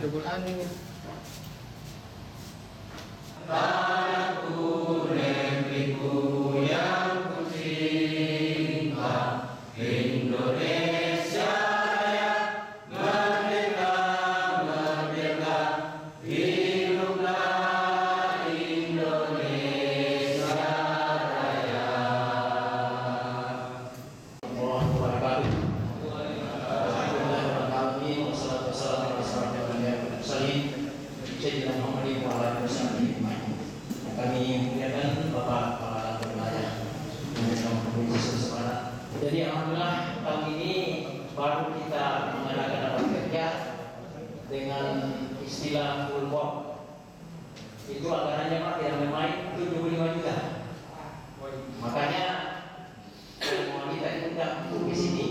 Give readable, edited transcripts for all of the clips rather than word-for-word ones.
Rabbul Alamin. Aku negeriku yang ku cinta, Indonesia Raya, merdeka, merdeka, hiduplah Indonesia Raya. Kami muliakan Bapak Kepala Wilayah Provinsi Sulawesi Barat. Jadi alhamdulillah tahun ini baru kita mengadakan rapat kerja dengan istilah full board. Itu anggarannya Pak yang main 75 juta. Makanya semua kita diundang untuk di sini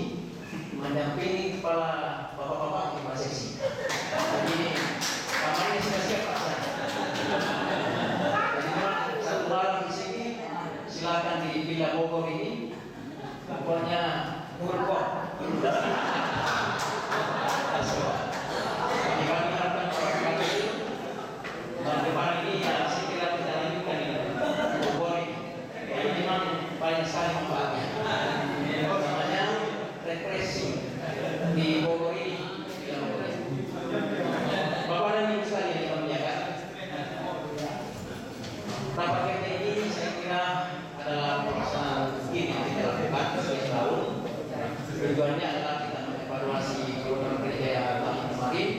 mendampingi kepala bapak-bapak di Pak Seksi. Jadi kamarnya sudah siap Pak. Satu malam di sini silakan di Villa Bogor ini, pokoknya full-board. Jadi kami harapkan orang itu dan depan ini ya saya kira kita lanjutkan ini Bogor ini. Ini memang banyak sekali manfaatnya. Namanya refreshing di Bogor ini. Bapak dan Ibu sekalian yang kami muliakan, rapat kerja ini saya kira adalah pelaksanaan rutin yang kita lakukan setiap tahun. Tujuannya adalah kita mengevaluasi program kerja yang telah kemarin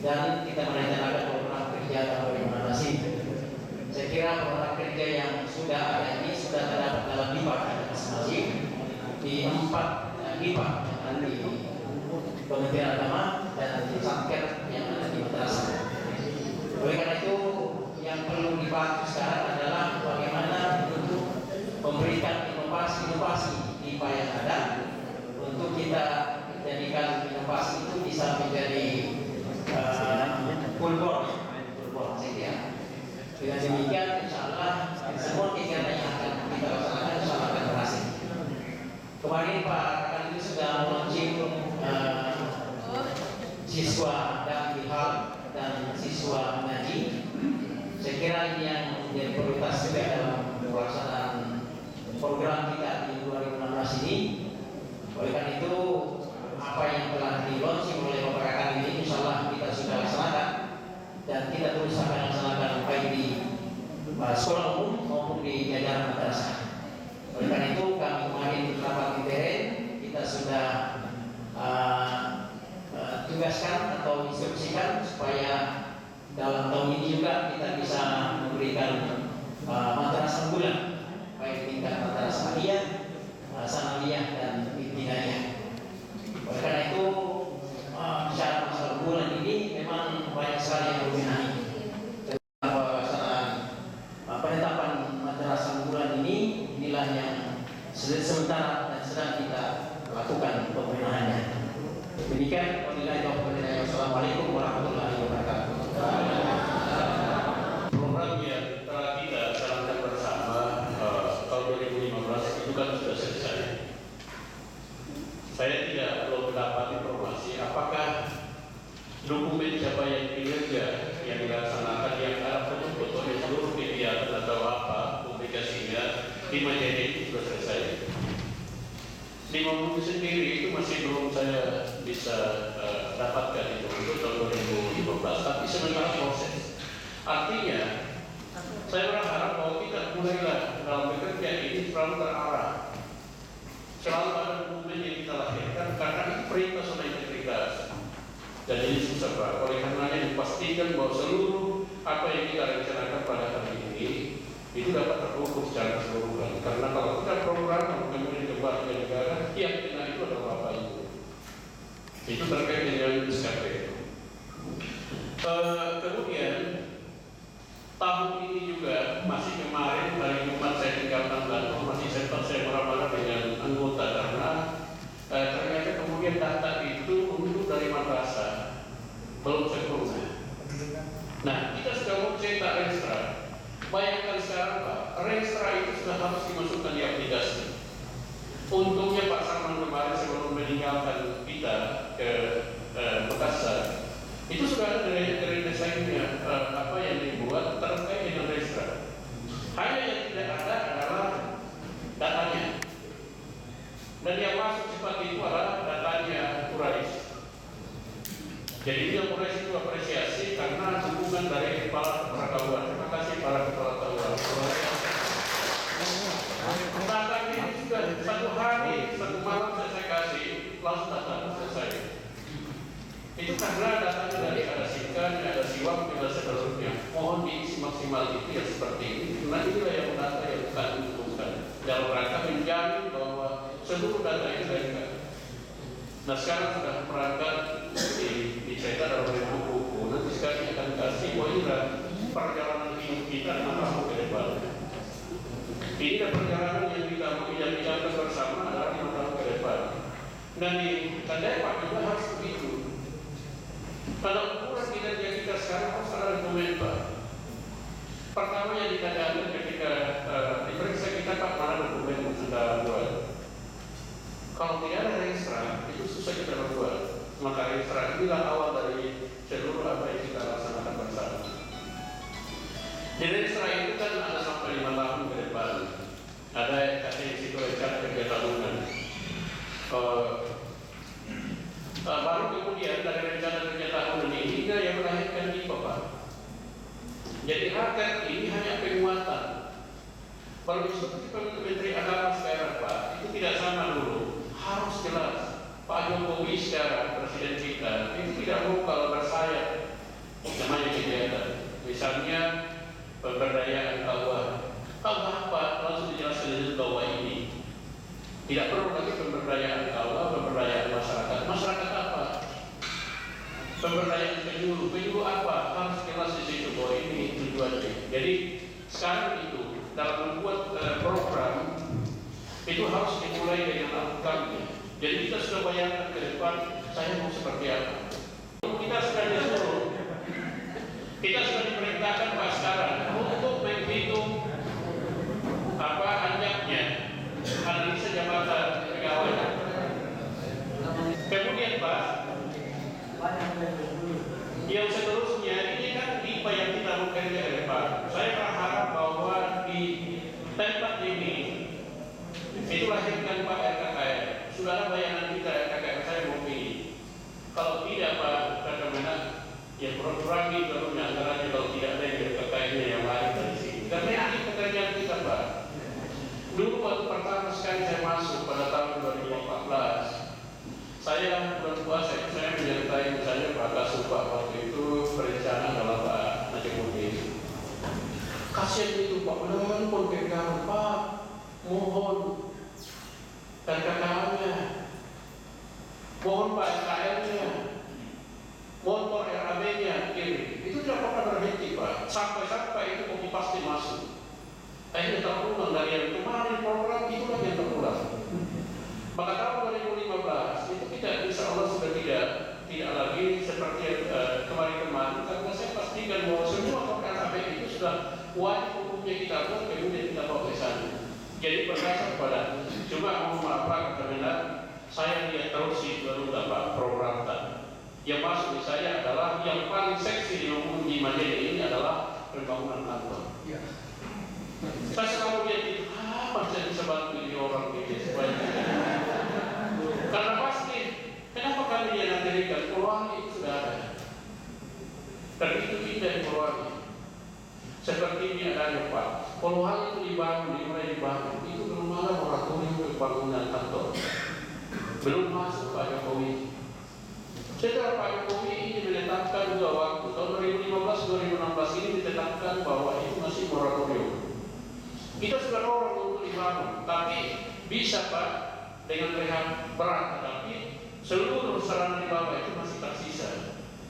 dan kita merencanakan program kerja tahun 2016. Saya kira program kerja yang sudah ada ini sudah terdapat dalam lipat masing-masing di 4 lipat yang ada di Kementerian Agama dan di Satker yang ada di madrasah. Oleh karena itu yang perlu dibahas sekarang adalah bagaimana untuk memberikan inovasi-inovasi IPA yang ada untuk kita jadikan inovasi itu bisa menjadi full board saya kira. Dengan demikian insya Allah semua kegiatan yang akan kita laksanakan insya Allah akan berhasil. Kemarin Pak Rekan itu sudah launching siswa dakwah dan siswa mengaji. Saya kira ini yang menjadi prioritas juga dalam pelaksanaan program kita di 2016 ini. Oleh karena itu, apa yang telah di-launching oleh Bapak Rekan ini insya Allah kita sudah laksanakan dan kita terus akan laksanakan baik di sekolah umum maupun di jajaran madrasah. Oleh karena itu, kami kemarin rapat intern kita sudah tugaskan atau instruksikan supaya dalam tahun ini juga kita bisa memberikan madrasah bulan baik tingkat madrasah aliyah, sanawiyah dan ibtidaiyah. Oleh karena itu syarat masalah bulan ini memang banyak sekali yang berminat. Pelaksanaan penetapan madrasah bulan ini inilah yang sementara dan sedang kita lakukan pembenahannya. Demikian, wassalamualaikum warahmatullahi wabarakatuh. Program yang telah kita jalankan bersama tahun 2015 itu kan sudah selesai. Saya tidak belum mendapat informasi apakah dokumen siapa yang kinerja yang dilaksanakan yang ada foto-fotonya seluruh kegiatan atau apa publikasinya di majalah itu sudah selesai. Di Mamuju sendiri itu masih belum saya bisa dapatkan itu untuk tahun 2015, tapi sementara proses. Artinya, saya berharap bahwa kita mulailah dalam bekerja ini selalu terarah, selalu ada dokumen yang kita lahirkan karena itu perintah zona integritas. Dan ini susah Pak. Oleh karenanya dipastikan bahwa seluruh apa yang kita rencanakan pada hari ini itu dapat terukur secara keseluruhan. Karena kalau kita program kemudian kembali ke negara, yang kena itu adalah Bapak Ibu. Itu terkait dengan SKP. Kemudian tahun ini juga masih kemarin hari Jumat saya tinggalkan Bandung, masih sempat saya merapat dengan anggota karena ternyata kemudian data itu untuk dari madrasah belum sempurna. Nah, kita sudah mau cetak Renstra. Bayangkan sekarang Pak, Renstra itu sudah harus dimasukkan di aplikasi. Untungnya Pak Sarman kemarin sebelum meninggalkan kita ke Makassar, Itu sudah ada dari desainnya apa yang dibuat terkait dengan Restra. Hanya yang tidak ada adalah datanya. Dan yang masuk seperti itu adalah datanya Quraisy. Jadi dia Quraisy itu apresiasi karena dukungan dari kepala Tauan. Terima kasih para kepala Tauan. Data ini juga satu hari, satu malam saya kasih, langsung data selesai. Itu karena datanya dari ada sikan, ada siwak, ada seterusnya. Mohon diisi maksimal itu yang seperti ini. Karena inilah yang data yang bukan diuntungkan. Dalam rangka menjamin bahwa seluruh data itu dari kami. Nah sekarang sudah perangkat dicetak dalam buku-buku. Nanti sekarang akan kasih perjalanan hidup kita 5 tahun ke depan. Ini perjalanan yang kita bicarakan bersama adalah 5 tahun ke depan. Dan di Kandepak juga harus begitu. Pada ukuran kinerja kita sekarang harus ada dokumen Pak. Pertama yang ditanyakan ketika diperiksa kita Pak, mana dokumen yang sudah buat. Kalau tidak ada registrasi, itu susah kita berbuat. Maka registrasi inilah awal dari seluruh apa yang kita laksanakan bersama. Di registrasi itu kan ada sampai 5 tahun ke depan. Ada kasih situ rencana kerja tahunan. Baru kemudian dari rencana kerja tahunan ini yang melahirkan IPA Pak. Jadi rakyat ini hanya penguatan. Kalau seperti Menteri Agama sekarang Pak, itu tidak sama dulu. Harus jelas. Pak Jokowi sekarang presiden kita itu tidak mau kalau bersayap namanya kegiatan. Misalnya pemberdayaan kawan. Tahu apa? Langsung dijelaskan di bawah ini. Tidak perlu lagi pemberdayaan kawan, pemberdayaan masyarakat. Masyarakat apa? Pemberdayaan penyuluh apa? Harus jelas di situ bahwa ini tujuannya. Jadi sekarang itu dalam membuat program itu harus dimulai dengan outcome-nya. Jadi kita sudah bayangkan ke depan saya mau seperti apa. Kita sudah disuruh, kita sudah diperintahkan Pak sekarang untuk menghitung apa anjaknya analisa jabatan pegawai. Kemudian Pak, yang seterusnya ini kan IPA yang kita mau kerja ke depan. Saya berharap bahwa di tempat ini itu lahirkan Pak RKKR. Sudah ada bayangan kita RKKR saya mau pilih. Kalau tidak Pak, bagaimana ya kurangi barunya anggarannya kalau tidak ada yang RKKR-nya yang lain dari sini. Karena ini pekerjaan kita Pak. Dulu waktu pertama sekali saya masuk pada tahun 2014, saya bulan puasa saya menyertai misalnya Pak Kasupa waktu itu perencana adalah Pak Najimuddin. Kasihan itu Pak, benar pun pegang Pak, mohon RKKR-nya, mohon Pak SKL-nya, mohon Pak RAB-nya kirim. Itu tidak pernah berhenti Pak, sampai itu kopi pasti masuk. Akhirnya terulang dari yang kemarin program itu lagi yang terulang. Maka tahun 2015 itu kita insya Allah sudah tidak lagi seperti kemarin-kemarin, karena saya pastikan bahwa semua program RAB itu sudah wajib hukumnya kita buat, kemudian kita bawa ke sana. Jadi berdasar pada cuma mohon maaf Pak Kemendak, saya lihat terus itu baru dapat program tadi. Yang masuk di saya adalah yang paling seksi di Majene ini adalah pembangunan kantor. Ya. Saya selalu lihat itu, apa saya bisa bantu ini orang ini supaya karena pasti, kenapa kami dia nantikan peluang itu sudah ada. Dan itu tidak dipeluangi. Seperti ini adanya Pak, peluang itu dimulai dibangun, itu belum ada moratorium pembangunan kantor. Belum masuk Pak Jokowi. Setelah Pak Jokowi ini menetapkan juga waktu tahun 2015-2016 ini ditetapkan bahwa itu masih moratorium. Kita sudah dorong untuk dibangun, tapi bisa Pak dengan rehab berat, tetapi seluruh sarana di bawah itu masih tersisa.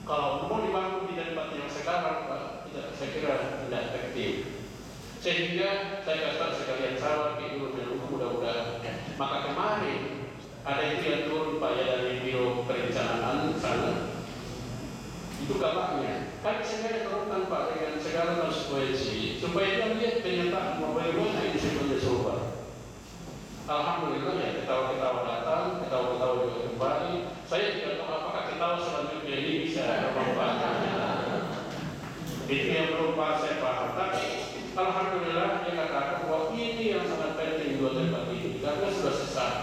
Kalau mau dibangun di tempat yang sekarang Pak, saya kira tidak efektif. Sehingga saya katakan sekalian sahabat itu mudah-mudahan. Maka kemarin ada itu yang turun Pak ya dari biro perencanaan sana. Itu kabarnya. Kan saya turunkan Pak dengan segala konsekuensi supaya dia lihat kenyataan bahwa ini sebenarnya sobat. Alhamdulillah ya ketawa-ketawa datang, ketawa-ketawa juga kembali. Saya tidak tahu apakah ketawa selanjutnya ini bisa manfaatnya. Itu yang perlu saya paham. Tapi alhamdulillah dia katakan bahwa ini yang sangat penting dua tempat ini karena sudah sesat.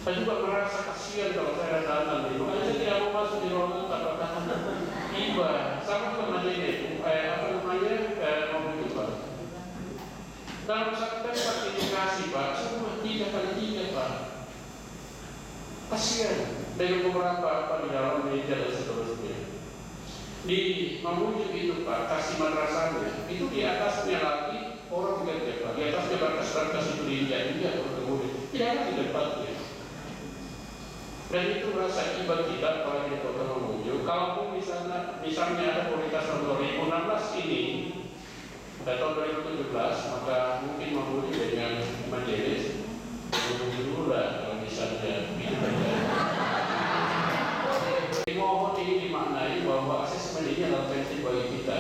Saya juga merasa kasihan kalau saya datang di rumah. Saya tidak mau masuk di ruangan katakan iba sama teman ini mau itu Pak. Dalam satu tempat edukasi Pak, semua 3x3 Pak. Kasihan dengan beberapa di dalam meja dan seterusnya. Di Mamuju itu Pak, kasih madrasahnya itu di atasnya lagi orang bekerja Pak. Di atasnya berkas-berkas itu diinjak-injak kemudian tidak ada di tempatnya. Dan itu rasa iba kita kalau di Kota Mamuju. Kalaupun misalnya ada prioritas tahun 2016 ini atau 2017, maka mungkin Mamuju dengan majelis dulu lah kalau misalnya ini terjadi. Mohon ini dimaknai bahwa asesmen ini adalah penting bagi kita.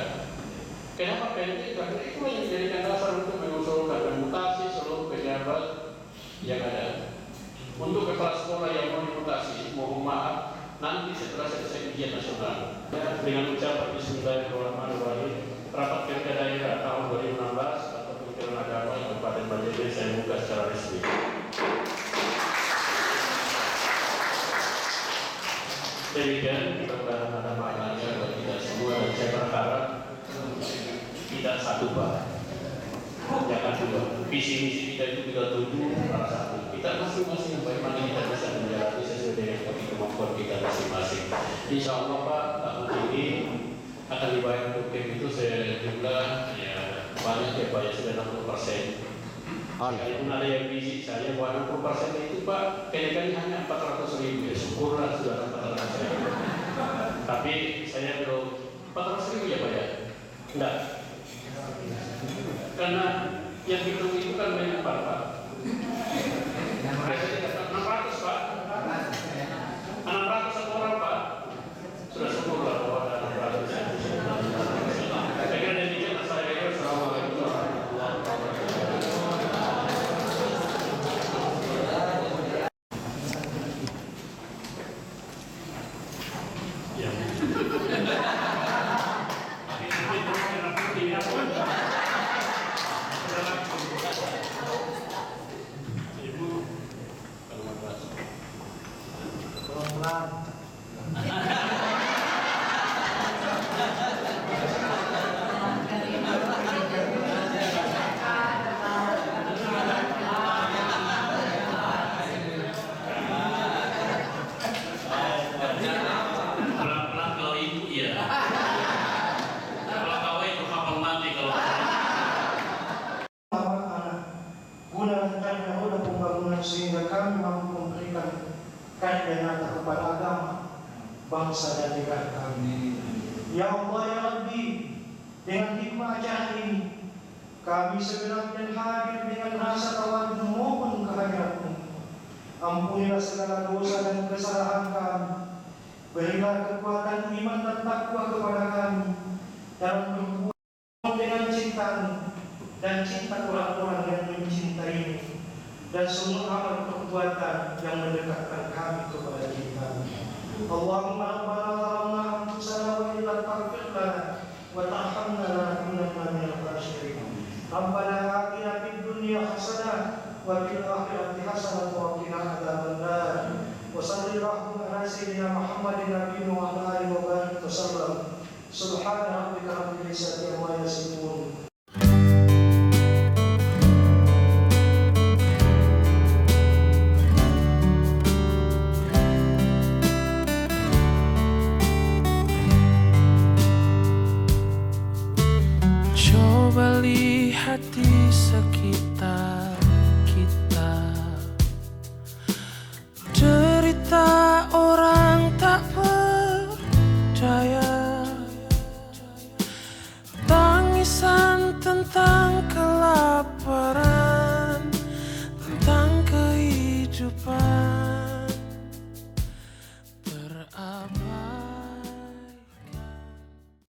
Kenapa penting? Karena itu yang menjadikan dasar untuk mengusulkan mutasi seluruh pejabat yang ada. Untuk kepala sekolah yang mau dimutasi, mohon maaf, nanti setelah selesai ujian nasional. Dengan ucapan Bismillahirrahmanirrahim, rapat kerja daerah tahun 2016 atau Kementerian Agama Kabupaten Majelis saya buka secara resmi. Demikian mudah-mudahan ada maknanya bagi kita semua dan saya berharap tidak satu Pak, jangan dua. Visi misi kita itu 37 satu. Kita masing-masing bagaimana kita bisa menjalani sesuai dengan kemampuan kita masing-masing. Insya Allah Pak, tahun ini akan dibayar untuk game itu sejumlah ya banyak ya Pak, ya sudah 60%. Sekalipun ada yang bisik saya bahwa 60% itu Pak, kenaikannya hanya 400.000 ya, syukurlah sudah 400.000. Tapi saya belum 400.000 ya Pak ya? Enggak. Karena yang hitung itu kan banyak Pak. Biasanya 600 Pak. 600 satu orang Pak. Sudah syukurlah bahwa ada 600. Saya kira demikian saya. Assalamualaikum warahmatullahi wabarakatuh. Sehingga kami mampu memberikan karya nyata kepada agama, bangsa dan negara kami. Ya Allah ya Rabbi, dengan hikmah acara ini kami sebenarnya hadir dengan rasa tawadhu mohon kehadirat-Mu. Ampunilah segala dosa dan kesalahan kami. Berilah kekuatan iman dan takwa kepada kami dalam berbuat dengan cinta-Mu dan cinta orang-orang yang mencintai-Mu, dan semua amal perbuatan yang mendekatkan kami kepada kita. Allahumma rabbana zalamna anfusana wa illam taghfir lana wa tarhamna lanakunanna minal khasirin. Rabbana atina fid dunya hasanah wa fil akhirati hasanah wa qina adzabannar. Wa sallallahu ala sayyidina Muhammadin nabiyina wa ala alihi wa barik wa sallam. Subhana rabbika rabbil izzati amma yasifun. Coba lihat di sekitar,